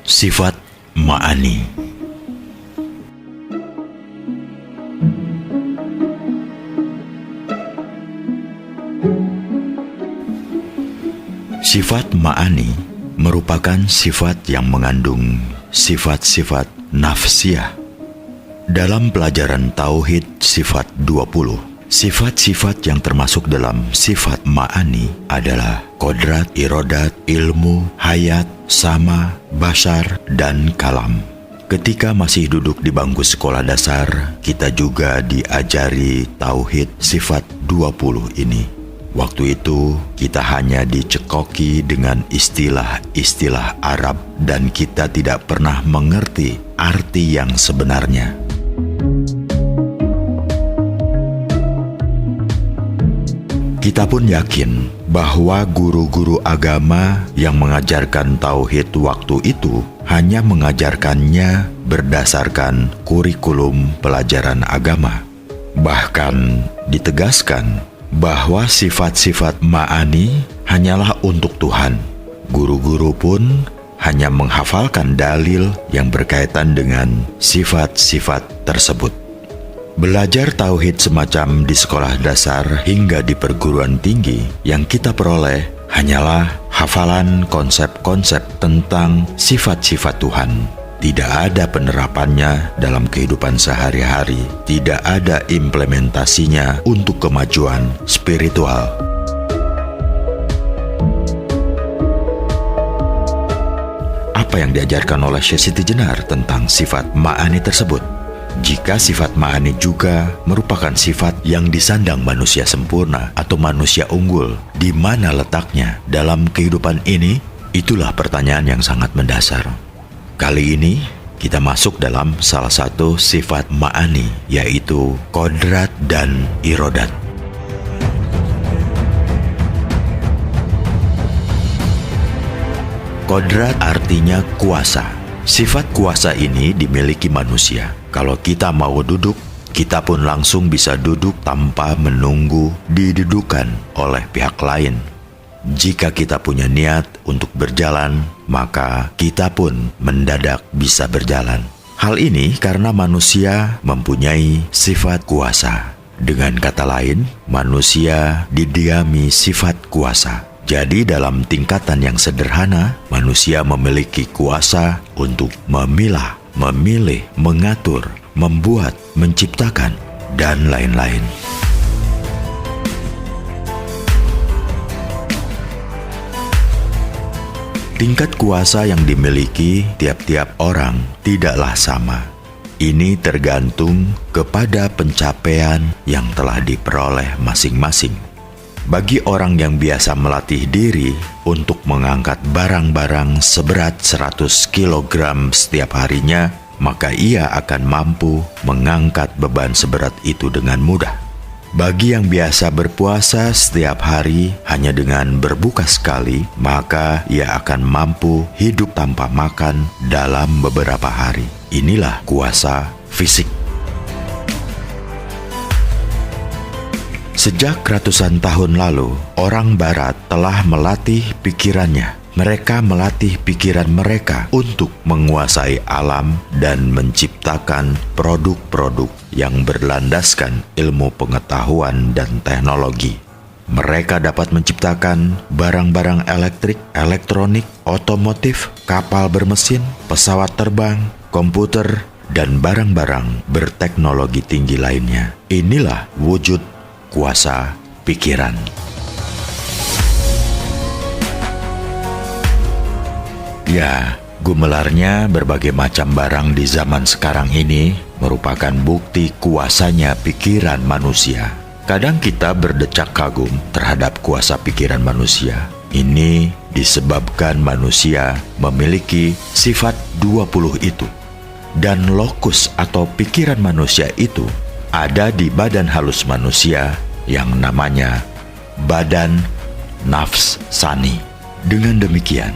Sifat Ma'ani. Sifat Ma'ani merupakan sifat yang mengandung sifat-sifat nafsiyah. Dalam pelajaran Tauhid sifat 20, sifat-sifat yang termasuk dalam sifat Ma'ani adalah kodrat, irodat, ilmu, hayat, sama, basar, dan kalam. Ketika masih duduk di bangku sekolah dasar, kita juga diajari Tauhid sifat 20 ini. Waktu itu kita hanya dicekoki dengan istilah-istilah Arab dan kita tidak pernah mengerti arti yang sebenarnya. Kita pun yakin bahwa guru-guru agama yang mengajarkan Tauhid waktu itu hanya mengajarkannya berdasarkan kurikulum pelajaran agama. Bahkan ditegaskan bahwa sifat-sifat Ma'ani hanyalah untuk Tuhan. Guru-guru pun hanya menghafalkan dalil yang berkaitan dengan sifat-sifat tersebut. Belajar Tauhid semacam di sekolah dasar hingga di perguruan tinggi yang kita peroleh hanyalah hafalan konsep-konsep tentang sifat-sifat Tuhan. Tidak ada penerapannya dalam kehidupan sehari-hari. Tidak ada implementasinya untuk kemajuan spiritual. Apa yang diajarkan oleh Syekh Siti Jenar tentang sifat Ma'ani tersebut? Jika sifat Ma'ani juga merupakan sifat yang disandang manusia sempurna atau manusia unggul, di mana letaknya dalam kehidupan ini? Itulah pertanyaan yang sangat mendasar. Kali ini kita masuk dalam salah satu sifat Ma'ani, yaitu kodrat dan irodat. Kodrat artinya kuasa. Sifat kuasa ini dimiliki manusia. Kalau kita mau duduk, kita pun langsung bisa duduk tanpa menunggu didudukan oleh pihak lain. Jika kita punya niat untuk berjalan, maka kita pun mendadak bisa berjalan. Hal ini karena manusia mempunyai sifat kuasa. Dengan kata lain, manusia didiami sifat kuasa. Jadi dalam tingkatan yang sederhana, manusia memiliki kuasa untuk memilah, memilih, mengatur, membuat, menciptakan, dan lain-lain. Tingkat kuasa yang dimiliki tiap-tiap orang tidaklah sama. Ini tergantung kepada pencapaian yang telah diperoleh masing-masing. Bagi orang yang biasa melatih diri untuk mengangkat barang-barang seberat 100 kg setiap harinya, maka ia akan mampu mengangkat beban seberat itu dengan mudah. Bagi yang biasa berpuasa setiap hari hanya dengan berbuka sekali, maka ia akan mampu hidup tanpa makan dalam beberapa hari. Inilah kuasa fisik. Sejak ratusan tahun lalu, orang Barat telah melatih pikirannya. Mereka melatih pikiran mereka untuk menguasai alam dan menciptakan produk-produk yang berlandaskan ilmu pengetahuan dan teknologi. Mereka dapat menciptakan barang-barang elektrik, elektronik, otomotif, kapal bermesin, pesawat terbang, komputer, dan barang-barang berteknologi tinggi lainnya. Inilah wujud kuasa pikiran. Ya, gumelarnya berbagai macam barang di zaman sekarang ini merupakan bukti kuasanya pikiran manusia. Kadang kita berdecak kagum terhadap kuasa pikiran manusia. Ini disebabkan manusia memiliki sifat 20 itu. Dan lokus atau pikiran manusia itu ada di badan halus manusia yang namanya badan nafsani. Dengan demikian,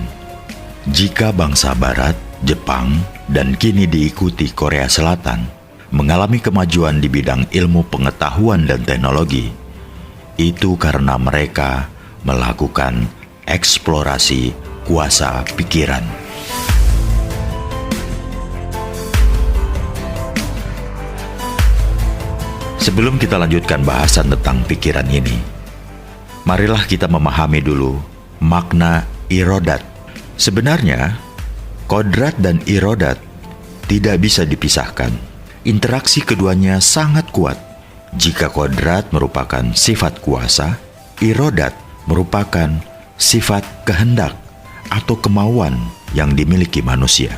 jika bangsa Barat, Jepang, dan kini diikuti Korea Selatan mengalami kemajuan di bidang ilmu pengetahuan dan teknologi, itu karena mereka melakukan eksplorasi kuasa pikiran. Sebelum kita lanjutkan bahasan tentang pikiran ini, marilah kita memahami dulu makna irodat. Sebenarnya, kodrat dan irodat tidak bisa dipisahkan. Interaksi keduanya sangat kuat. Jika kodrat merupakan sifat kuasa, irodat merupakan sifat kehendak atau kemauan yang dimiliki manusia.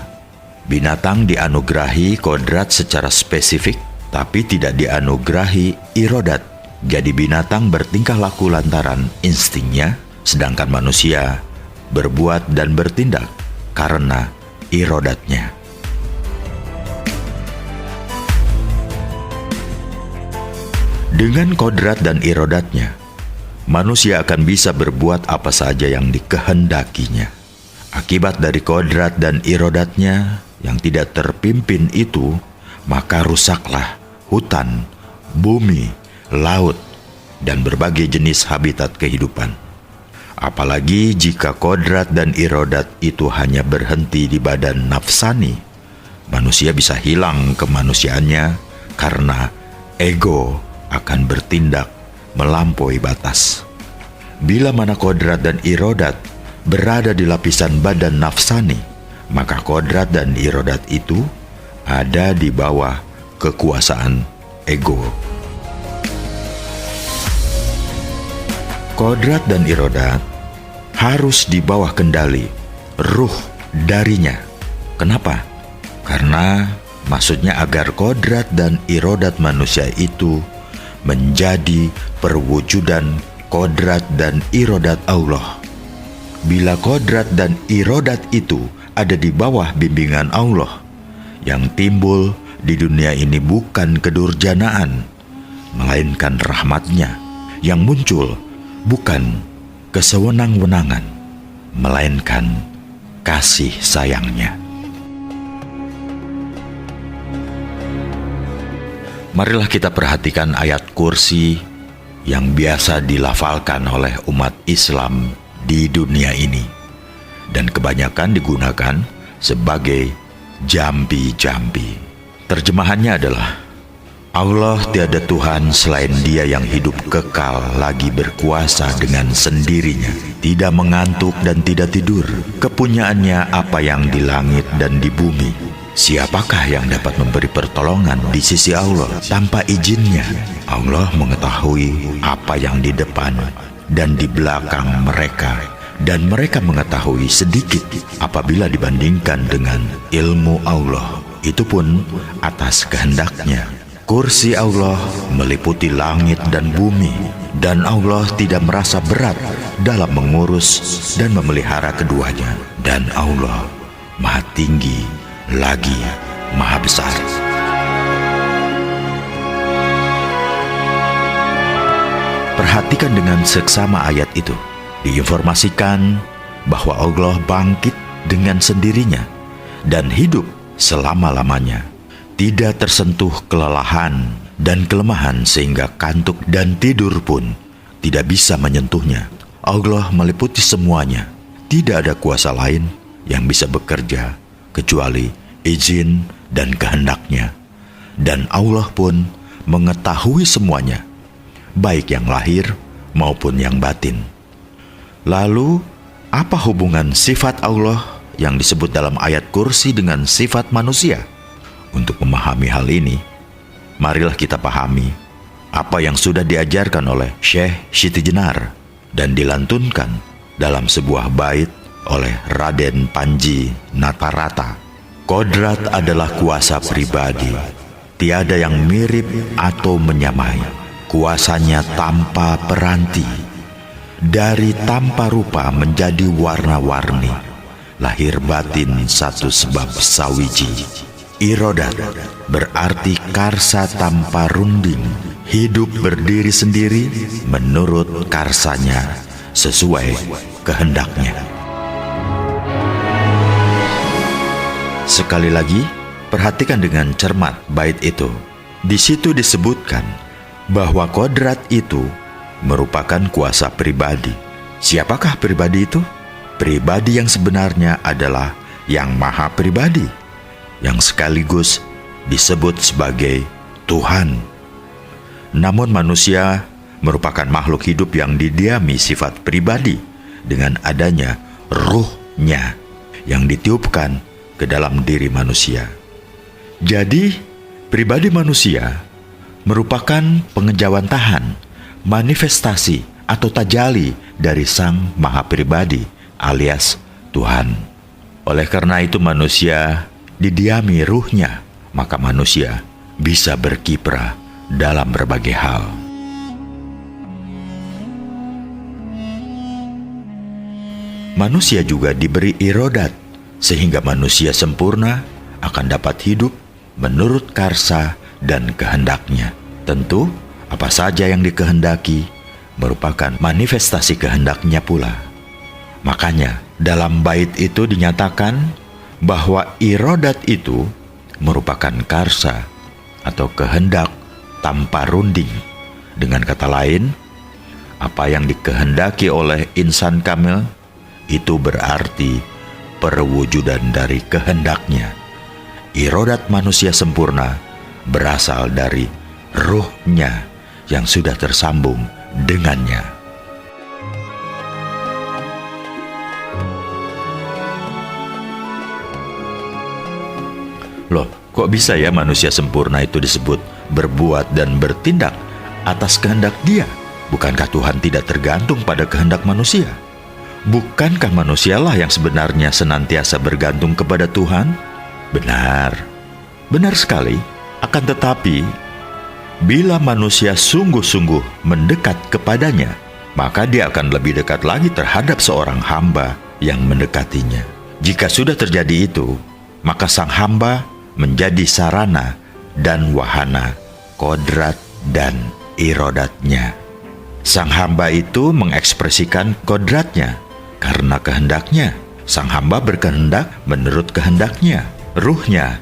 Binatang dianugerahi kodrat secara spesifik, tapi tidak dianugerahi irodat. Jadi binatang bertingkah laku lantaran instingnya, sedangkan manusia berbuat dan bertindak karena irodatnya. Dengan kodrat dan irodatnya, manusia akan bisa berbuat apa saja yang dikehendakinya. Akibat dari kodrat dan irodatnya yang tidak terpimpin itu, maka rusaklah hutan, bumi, laut, dan berbagai jenis habitat kehidupan. Apalagi jika kodrat dan irodat itu hanya berhenti di badan nafsani, manusia bisa hilang kemanusiaannya karena ego akan bertindak melampaui batas. Bila mana kodrat dan irodat berada di lapisan badan nafsani, maka kodrat dan irodat itu ada di bawah kekuasaan ego. Kodrat dan irodat harus di bawah kendali ruh darinya. Kenapa? Karena maksudnya agar kodrat dan irodat manusia itu menjadi perwujudan kodrat dan irodat Allah. Bila kodrat dan irodat itu ada di bawah bimbingan Allah, yang timbul di dunia ini bukan kedurjanaan, melainkan rahmatnya. Yang muncul bukan kesewenang-wenangan, melainkan kasih sayangnya. Marilah kita perhatikan ayat kursi yang biasa dilafalkan oleh umat Islam di dunia ini, dan kebanyakan digunakan sebagai jambi-jambi. Terjemahannya adalah, Allah tiada Tuhan selain Dia yang hidup kekal lagi berkuasa dengan sendirinya, tidak mengantuk dan tidak tidur. Kepunyaannya apa yang di langit dan di bumi. Siapakah yang dapat memberi pertolongan di sisi Allah tanpa izinnya? Allah mengetahui apa yang di depan dan di belakang mereka, dan mereka mengetahui sedikit apabila dibandingkan dengan ilmu Allah. Itu pun atas kehendaknya. Kursi Allah meliputi langit dan bumi, dan Allah tidak merasa berat dalam mengurus dan memelihara keduanya. Dan Allah Maha Tinggi lagi Maha Besar. Perhatikan dengan seksama ayat itu. Diinformasikan bahwa Allah bangkit dengan sendirinya dan hidup selama-lamanya, tidak tersentuh kelelahan dan kelemahan sehingga kantuk dan tidur pun tidak bisa menyentuhnya. Allah meliputi semuanya. Tidak ada kuasa lain yang bisa bekerja kecuali izin dan kehendaknya. Dan Allah pun mengetahui semuanya, baik yang lahir maupun yang batin. Lalu, apa hubungan sifat Allah yang disebut dalam ayat kursi dengan sifat manusia? Untuk memahami hal ini, marilah kita pahami apa yang sudah diajarkan oleh Syekh Siti Jenar dan dilantunkan dalam sebuah bait oleh Raden Panji Natarata. Kodrat adalah kuasa pribadi, tiada yang mirip atau menyamai. Kuasanya tanpa peranti, dari tanpa rupa menjadi warna-warni, lahir batin satu sebab sawiji. Irodat berarti karsa tanpa runding, hidup berdiri sendiri menurut karsanya, sesuai kehendaknya. Sekali lagi, perhatikan dengan cermat bait itu. Di situ disebutkan bahwa kodrat itu merupakan kuasa pribadi. Siapakah pribadi itu? Pribadi yang sebenarnya adalah yang maha pribadi, yang sekaligus disebut sebagai Tuhan. Namun manusia merupakan makhluk hidup yang didiami sifat pribadi dengan adanya ruhnya yang ditiupkan ke dalam diri manusia. Jadi, pribadi manusia merupakan pengejawantahan, manifestasi atau tajali dari Sang Maha Pribadi alias Tuhan. Oleh karena itu manusia didiami ruhnya, maka manusia bisa berkiprah dalam berbagai hal. Manusia juga diberi irodat, sehingga manusia sempurna akan dapat hidup menurut karsa dan kehendaknya. Tentu, apa saja yang dikehendaki merupakan manifestasi kehendaknya pula. Makanya, dalam bait itu dinyatakan bahwa irodat itu merupakan karsa atau kehendak tanpa runding. Dengan kata lain, apa yang dikehendaki oleh insan kamil itu berarti perwujudan dari kehendaknya. Irodat manusia sempurna berasal dari ruhnya yang sudah tersambung dengannya. Loh, kok bisa ya manusia sempurna itu disebut berbuat dan bertindak atas kehendak Dia? Bukankah Tuhan tidak tergantung pada kehendak manusia? Bukankah manusialah yang sebenarnya senantiasa bergantung kepada Tuhan? Benar, benar sekali. Akan tetapi, bila manusia sungguh-sungguh mendekat kepadanya, maka dia akan lebih dekat lagi terhadap seorang hamba yang mendekatinya. Jika sudah terjadi itu, maka sang hamba menjadi sarana dan wahana kodrat dan irodatnya. Sang hamba itu mengekspresikan kodratnya karena kehendaknya. Sang hamba berkehendak menurut kehendaknya. Ruhnya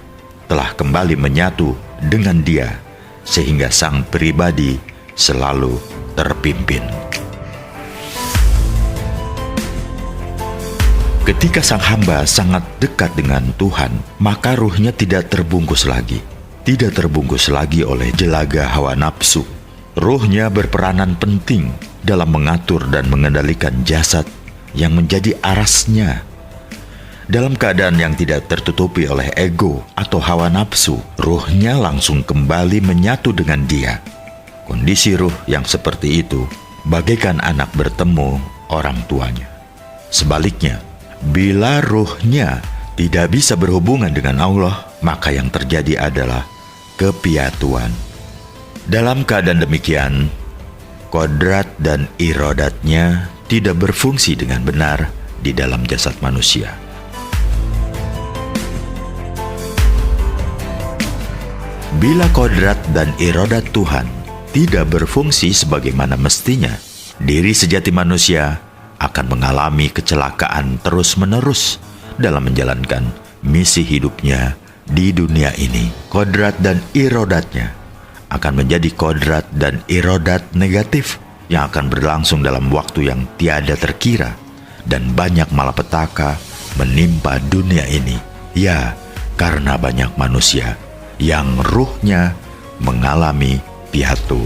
telah kembali menyatu dengan Dia, sehingga sang pribadi selalu terpimpin. Ketika sang hamba sangat dekat dengan Tuhan, maka ruhnya tidak terbungkus lagi. Tidak terbungkus lagi oleh jelaga hawa nafsu. Ruhnya berperanan penting dalam mengatur dan mengendalikan jasad yang menjadi arasnya. Dalam keadaan yang tidak tertutupi oleh ego atau hawa nafsu, ruhnya langsung kembali menyatu dengan Dia. Kondisi ruh yang seperti itu bagaikan anak bertemu orang tuanya. Sebaliknya, bila ruhnya tidak bisa berhubungan dengan Allah, maka yang terjadi adalah kepiatuan. Dalam keadaan demikian, kodrat dan irodatnya tidak berfungsi dengan benar di dalam jasad manusia. Bila kodrat dan irodat Tuhan tidak berfungsi sebagaimana mestinya, diri sejati manusia akan mengalami kecelakaan terus-menerus dalam menjalankan misi hidupnya di dunia ini. Kodrat dan irodatnya akan menjadi kodrat dan irodat negatif yang akan berlangsung dalam waktu yang tiada terkira, dan banyak malapetaka menimpa dunia ini. Ya, karena banyak manusia yang ruhnya mengalami piatu.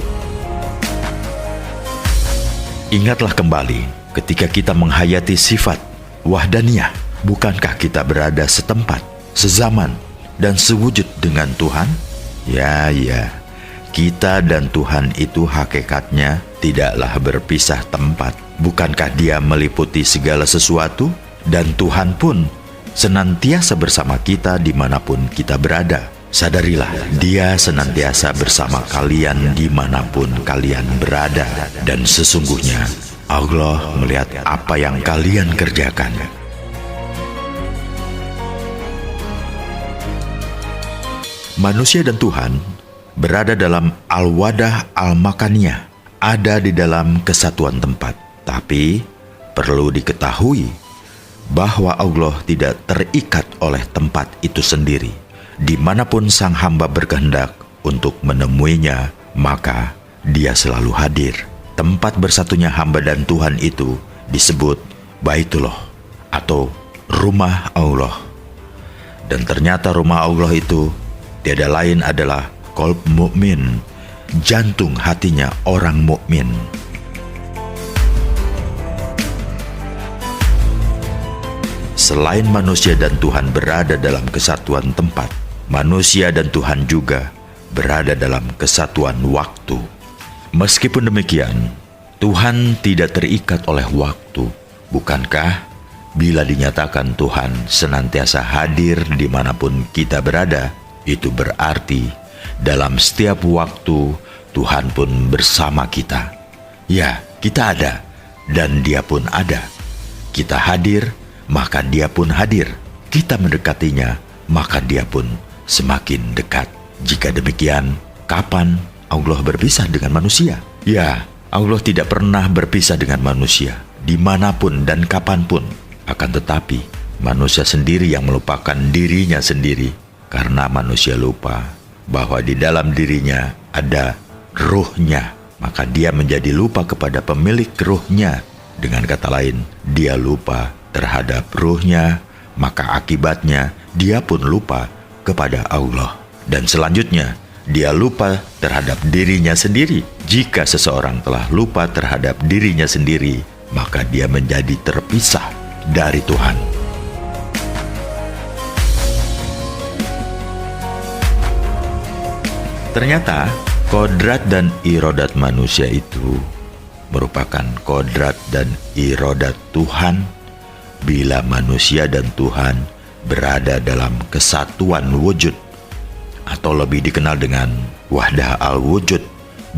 Ingatlah kembali ketika kita menghayati sifat wahdaniyah, bukankah kita berada setempat, sezaman, dan sewujud dengan Tuhan? Ya, kita dan Tuhan itu hakikatnya tidaklah berpisah tempat. Bukankah Dia meliputi segala sesuatu? Dan Tuhan pun senantiasa bersama kita dimanapun kita berada. Sadarilah, Dia senantiasa bersama kalian dimanapun kalian berada. Dan sesungguhnya Allah melihat apa yang kalian kerjakan. Manusia dan Tuhan berada dalam al-wadah al-makaniyah, ada di dalam kesatuan tempat. Tapi perlu diketahui bahwa Allah tidak terikat oleh tempat itu sendiri. Dimanapun sang hamba berkehendak untuk menemuinya, maka Dia selalu hadir. Tempat bersatunya hamba dan Tuhan itu disebut Baitullah atau rumah Allah. Dan ternyata rumah Allah itu tiada lain adalah qalb mukmin jantung hatinya orang mukmin. Selain manusia dan Tuhan berada dalam kesatuan tempat, manusia dan Tuhan juga berada dalam kesatuan waktu. Meskipun demikian, Tuhan tidak terikat oleh waktu. Bukankah bila dinyatakan Tuhan senantiasa hadir dimanapun kita berada, itu berarti dalam setiap waktu Tuhan pun bersama kita. Ya, kita ada dan Dia pun ada. Kita hadir, maka Dia pun hadir. Kita mendekatinya, maka Dia pun semakin dekat. Jika demikian, kapan Allah berpisah dengan manusia? Ya, Allah tidak pernah berpisah dengan manusia, dimanapun dan kapanpun. Akan tetapi, manusia sendiri yang melupakan dirinya sendiri, karena manusia lupa bahwa di dalam dirinya ada ruhnya, maka dia menjadi lupa kepada pemilik ruhnya. Dengan kata lain, dia lupa terhadap ruhnya, maka akibatnya dia pun lupa kepada Allah. Dan selanjutnya, dia lupa terhadap dirinya sendiri. Jika seseorang telah lupa terhadap dirinya sendiri, maka dia menjadi terpisah dari Tuhan. Ternyata, kodrat dan irodat manusia itu merupakan kodrat dan irodat Tuhan bila manusia dan Tuhan berada dalam kesatuan wujud, atau lebih dikenal dengan wahdah al-wujud.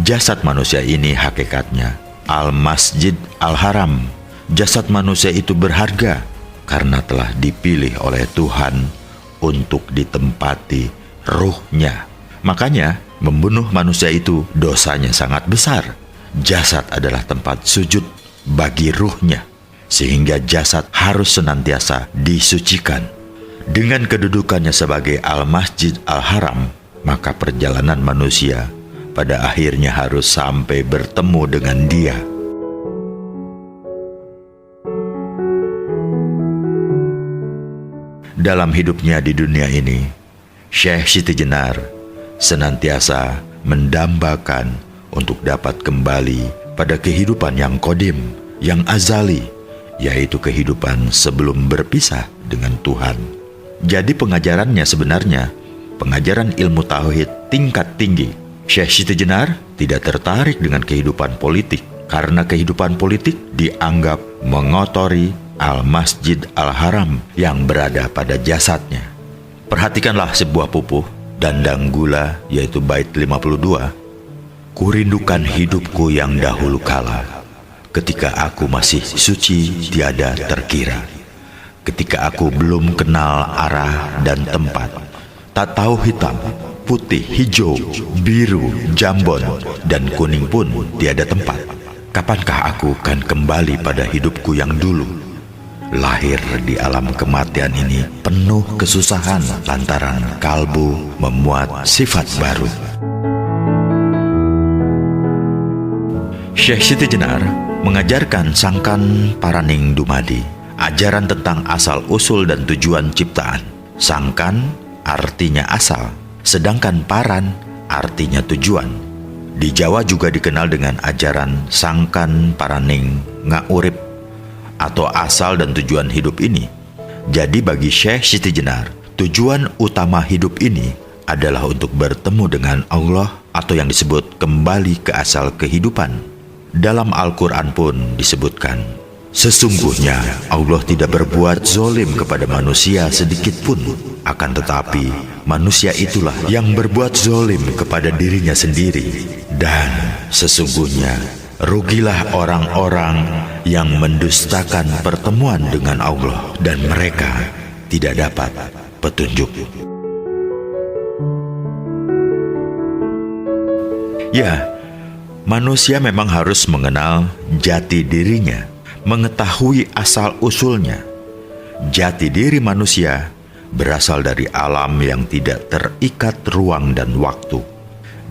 Jasad manusia ini hakikatnya al-masjid al-haram. Jasad manusia itu berharga karena telah dipilih oleh Tuhan untuk ditempati ruhnya. Makanya membunuh manusia itu dosanya sangat besar. Jasad adalah tempat sujud bagi ruhnya, sehingga jasad harus senantiasa disucikan. Dengan kedudukannya sebagai Al-Masjid Al-Haram, maka perjalanan manusia pada akhirnya harus sampai bertemu dengan Dia. Dalam hidupnya di dunia ini, Syekh Siti Jenar senantiasa mendambakan untuk dapat kembali pada kehidupan yang qadim, yang azali, yaitu kehidupan sebelum berpisah dengan Tuhan. Jadi pengajarannya sebenarnya pengajaran ilmu tauhid tingkat tinggi. Syekh Siti Jenar tidak tertarik dengan kehidupan politik, karena kehidupan politik dianggap mengotori Al-Masjid Al-Haram yang berada pada jasadnya. Perhatikanlah sebuah pupuh dandang gula, yaitu bait 52. Kurindukan hidupku yang dahulu kala, ketika aku masih suci tiada terkira. Ketika aku belum kenal arah dan tempat, tak tahu hitam, putih, hijau, biru, jambon, dan kuning pun tiada tempat. Kapankah aku akan kembali pada hidupku yang dulu? Lahir di alam kematian ini penuh kesusahan lantaran kalbu memuat sifat baru. Syekh Siti Jenar mengajarkan Sangkan Paraning Dumadi, ajaran tentang asal-usul dan tujuan ciptaan. Sangkan artinya asal, sedangkan paran artinya tujuan. Di Jawa juga dikenal dengan ajaran Sangkan Paraning Ngaurip, atau asal dan tujuan hidup ini. Jadi bagi Syekh Siti Jenar, tujuan utama hidup ini adalah untuk bertemu dengan Allah, atau yang disebut kembali ke asal kehidupan. Dalam Al-Quran pun disebutkan, sesungguhnya Allah tidak berbuat zolim kepada manusia sedikit pun, akan tetapi manusia itulah yang berbuat zolim kepada dirinya sendiri. Dan sesungguhnya rugilah orang-orang yang mendustakan pertemuan dengan Allah, dan mereka tidak dapat petunjuk. Ya, manusia memang harus mengenal jati dirinya, mengetahui asal-usulnya. Jati diri manusia berasal dari alam yang tidak terikat ruang dan waktu.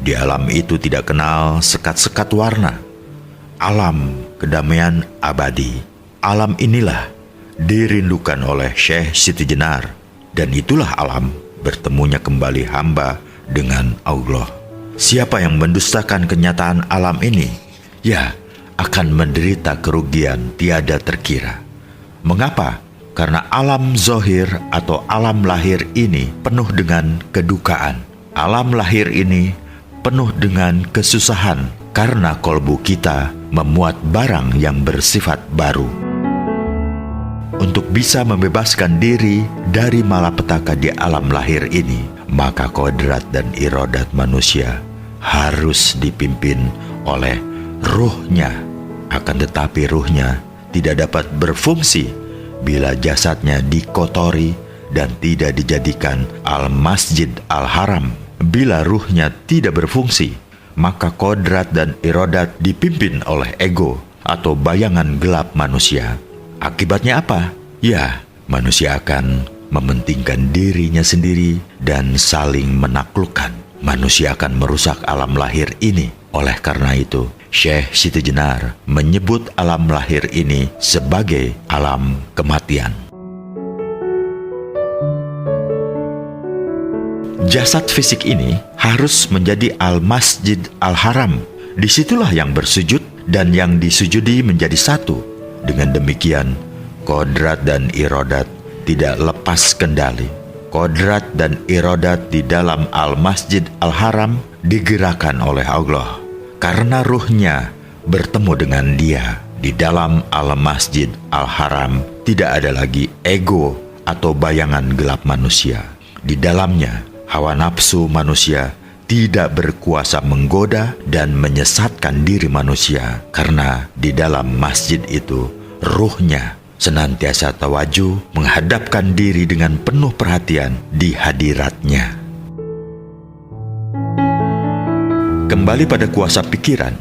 Di alam itu tidak kenal sekat-sekat warna. Alam kedamaian abadi. Alam inilah dirindukan oleh Syekh Siti Jenar, dan itulah alam bertemunya kembali hamba dengan Allah. Siapa yang mendustakan kenyataan alam ini, ya, akan menderita kerugian tiada terkira. Mengapa? Karena alam zohir atau alam lahir ini penuh dengan kedukaan. Alam lahir ini penuh dengan kesusahan karena kolbu kita memuat barang yang bersifat baru. Untuk bisa membebaskan diri dari malapetaka di alam lahir ini, maka kodrat dan irodat manusia harus dipimpin oleh ruhnya. Akan tetapi ruhnya tidak dapat berfungsi bila jasadnya dikotori dan tidak dijadikan al-masjid al-haram. Bila ruhnya tidak berfungsi, maka kodrat dan irodat dipimpin oleh ego atau bayangan gelap manusia. Akibatnya apa? Ya, manusia akan mementingkan dirinya sendiri dan saling menaklukkan. Manusia akan merusak alam lahir ini. Oleh karena itu, Syekh Siti Jenar menyebut alam lahir ini sebagai alam kematian. Jasad fisik ini harus menjadi al-masjid al-haram. Disitulah yang bersujud dan yang disujudi menjadi satu. Dengan demikian, kodrat dan irodat tidak lepas kendali. Kodrat dan irodat di dalam al-masjid al-haram digerakkan oleh Allah. Karena ruhnya bertemu dengan Dia. Di dalam al-masjid al-haram tidak ada lagi ego atau bayangan gelap manusia. Di dalamnya, hawa nafsu manusia tidak berkuasa menggoda dan menyesatkan diri manusia. Karena di dalam masjid itu, ruhnya senantiasa tawaju menghadapkan diri dengan penuh perhatian di hadiratnya. Kembali pada kuasa pikiran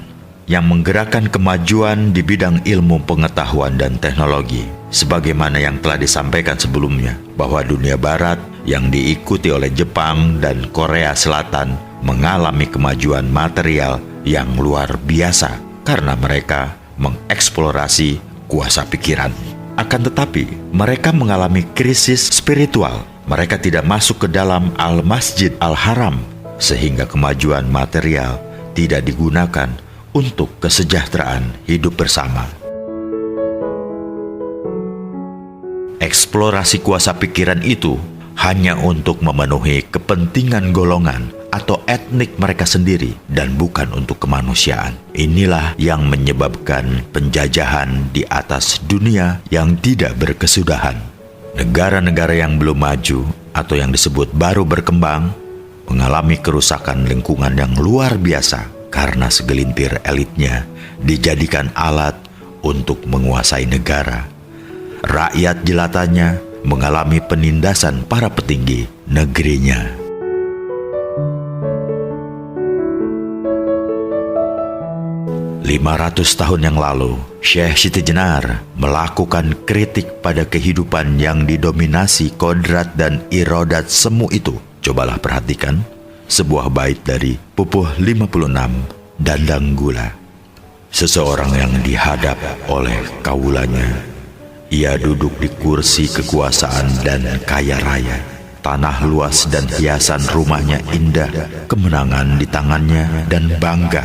yang menggerakkan kemajuan di bidang ilmu pengetahuan dan teknologi. Sebagaimana yang telah disampaikan sebelumnya, bahwa dunia barat yang diikuti oleh Jepang dan Korea Selatan mengalami kemajuan material yang luar biasa karena mereka mengeksplorasi kuasa pikiran. Akan tetapi, mereka mengalami krisis spiritual. Mereka tidak masuk ke dalam al-masjid al-haram, sehingga kemajuan material tidak digunakan untuk kesejahteraan hidup bersama. Eksplorasi kuasa pikiran itu hanya untuk memenuhi kepentingan golongan atau etnik mereka sendiri dan bukan untuk kemanusiaan. Inilah yang menyebabkan penjajahan di atas dunia yang tidak berkesudahan. Negara-negara yang belum maju atau yang disebut baru berkembang mengalami kerusakan lingkungan yang luar biasa karena segelintir elitnya dijadikan alat untuk menguasai negara. Rakyat jelatannya mengalami penindasan para petinggi negerinya. "500 tahun yang lalu, Syekh Siti Jenar melakukan kritik pada kehidupan yang didominasi kodrat dan irodat semu itu. Cobalah perhatikan sebuah bait dari Pupuh 56 Dandang Gula. Seseorang yang dihadap oleh kaulanya, ia duduk di kursi kekuasaan dan kaya raya. Tanah luas dan hiasan rumahnya indah, kemenangan di tangannya dan bangga.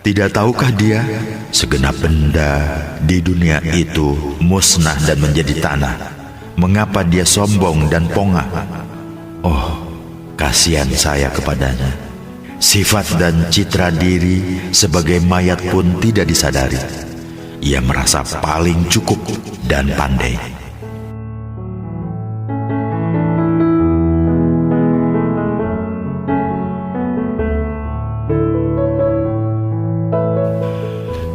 Tidak tahukah dia, segenap benda di dunia itu musnah dan menjadi tanah. Mengapa dia sombong dan pongah? Oh, kasihan saya kepadanya. Sifat dan citra diri sebagai mayat pun tidak disadari. Ia merasa paling cukup dan pandai.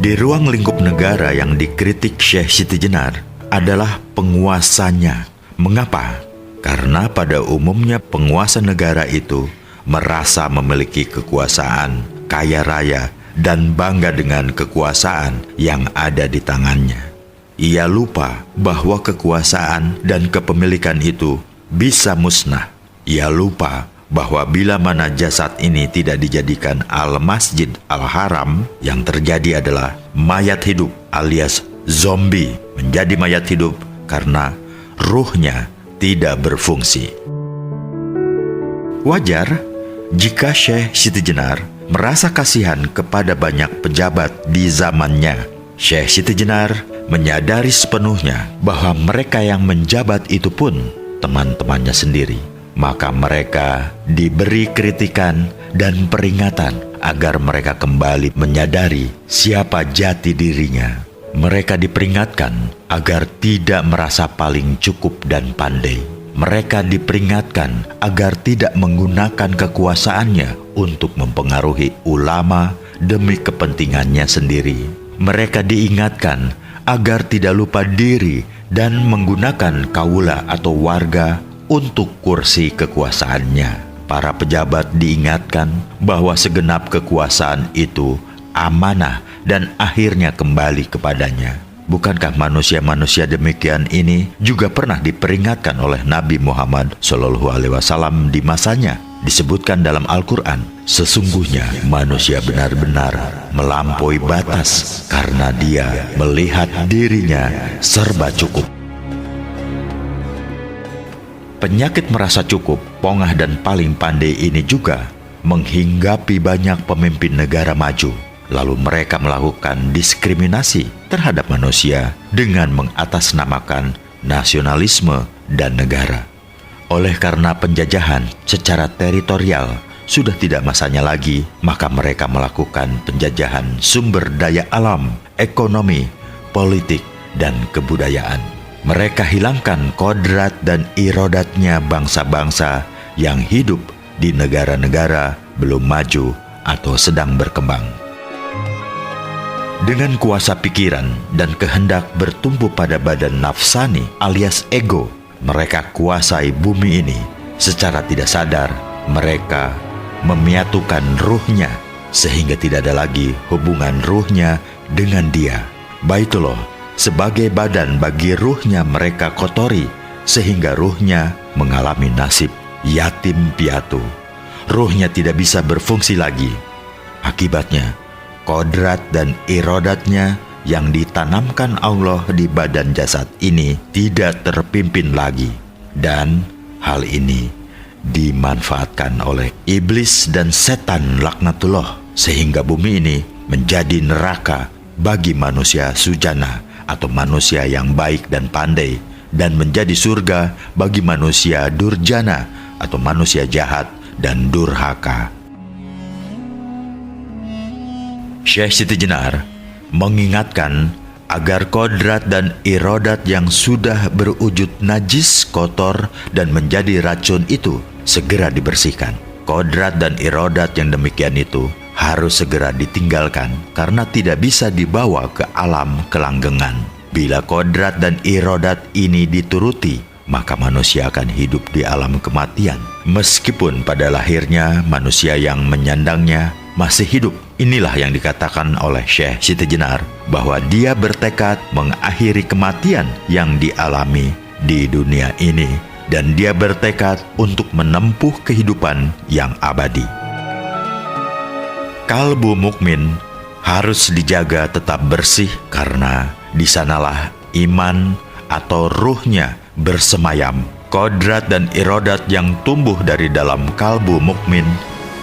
Di ruang lingkup negara yang dikritik Syekh Siti Jenar adalah penguasanya. Mengapa? Karena pada umumnya penguasa negara itu merasa memiliki kekuasaan, kaya raya, dan bangga dengan kekuasaan yang ada di tangannya. Ia lupa bahwa kekuasaan dan kepemilikan itu bisa musnah. Ia lupa bahwa bila mana jasad ini tidak dijadikan al-masjid al-haram, yang terjadi adalah mayat hidup alias zombie menjadi mayat hidup karena ruhnya tidak berfungsi. Wajar jika Syekh Siti Jenar merasa kasihan kepada banyak pejabat di zamannya. Syekh Siti Jenar menyadari sepenuhnya bahwa mereka yang menjabat itu pun teman-temannya sendiri. Maka mereka diberi kritikan dan peringatan agar mereka kembali menyadari siapa jati dirinya. Mereka diperingatkan agar tidak merasa paling cukup dan pandai. Mereka diperingatkan agar tidak menggunakan kekuasaannya untuk mempengaruhi ulama demi kepentingannya sendiri. Mereka diingatkan agar tidak lupa diri dan menggunakan kaula atau warga untuk kursi kekuasaannya. Para pejabat diingatkan bahwa segenap kekuasaan itu amanah dan akhirnya kembali kepadanya. Bukankah manusia-manusia demikian ini juga pernah diperingatkan oleh Nabi Muhammad SAW di masanya? Disebutkan dalam Al-Quran, sesungguhnya manusia benar-benar melampaui batas karena dia melihat dirinya serba cukup. Penyakit merasa cukup, pongah dan paling pandai ini juga menghinggapi banyak pemimpin negara maju. Lalu mereka melakukan diskriminasi terhadap manusia dengan mengatasnamakan nasionalisme dan negara. Oleh karena penjajahan secara teritorial sudah tidak masanya lagi, maka mereka melakukan penjajahan sumber daya alam, ekonomi, politik, dan kebudayaan. Mereka hilangkan kodrat dan irodatnya bangsa-bangsa yang hidup di negara-negara belum maju atau sedang berkembang. Dengan kuasa pikiran dan kehendak bertumpu pada badan nafsani alias ego, mereka kuasai bumi ini. Secara tidak sadar, mereka menyatukan ruhnya sehingga tidak ada lagi hubungan ruhnya dengan dia. Baitullah sebagai badan bagi ruhnya mereka kotori, sehingga ruhnya mengalami nasib yatim piatu. Ruhnya tidak bisa berfungsi lagi. Akibatnya, kodrat dan irodatnya yang ditanamkan Allah di badan jasad ini tidak terpimpin lagi. Dan hal ini dimanfaatkan oleh iblis dan setan laknatullah, sehingga bumi ini menjadi neraka bagi manusia sujana atau manusia yang baik dan pandai, dan menjadi surga bagi manusia durjana atau manusia jahat dan durhaka. Syekh Siti Jenar mengingatkan agar kodrat dan irodat yang sudah berwujud najis, kotor, dan menjadi racun itu segera dibersihkan. Kodrat dan irodat yang demikian itu harus segera ditinggalkan karena tidak bisa dibawa ke alam kelanggengan. Bila kodrat dan irodat ini dituruti, maka manusia akan hidup di alam kematian. Meskipun pada lahirnya manusia yang menyandangnya masih hidup. Inilah yang dikatakan oleh Syekh Siti Jenar, bahwa dia bertekad mengakhiri kematian yang dialami di dunia ini, dan dia bertekad untuk menempuh kehidupan yang abadi. Kalbu mukmin harus dijaga tetap bersih karena di sanalah iman atau ruhnya bersemayam. Kodrat dan irodat yang tumbuh dari dalam kalbu mukmin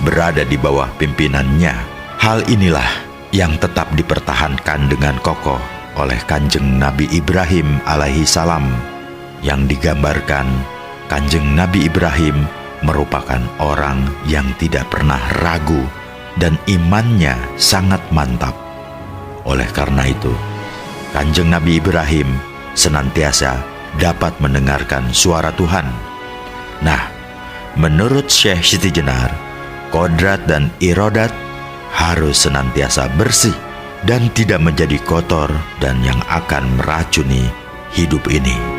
berada di bawah pimpinannya. Hal inilah yang tetap dipertahankan dengan kokoh oleh Kanjeng Nabi Ibrahim alaihi salam, yang digambarkan Kanjeng Nabi Ibrahim merupakan orang yang tidak pernah ragu dan imannya sangat mantap. Oleh karena itu, Kanjeng Nabi Ibrahim senantiasa dapat mendengarkan suara Tuhan. Nah, menurut Syekh Siti Jenar, kodrat dan irodat harus senantiasa bersih dan tidak menjadi kotor dan yang akan meracuni hidup ini.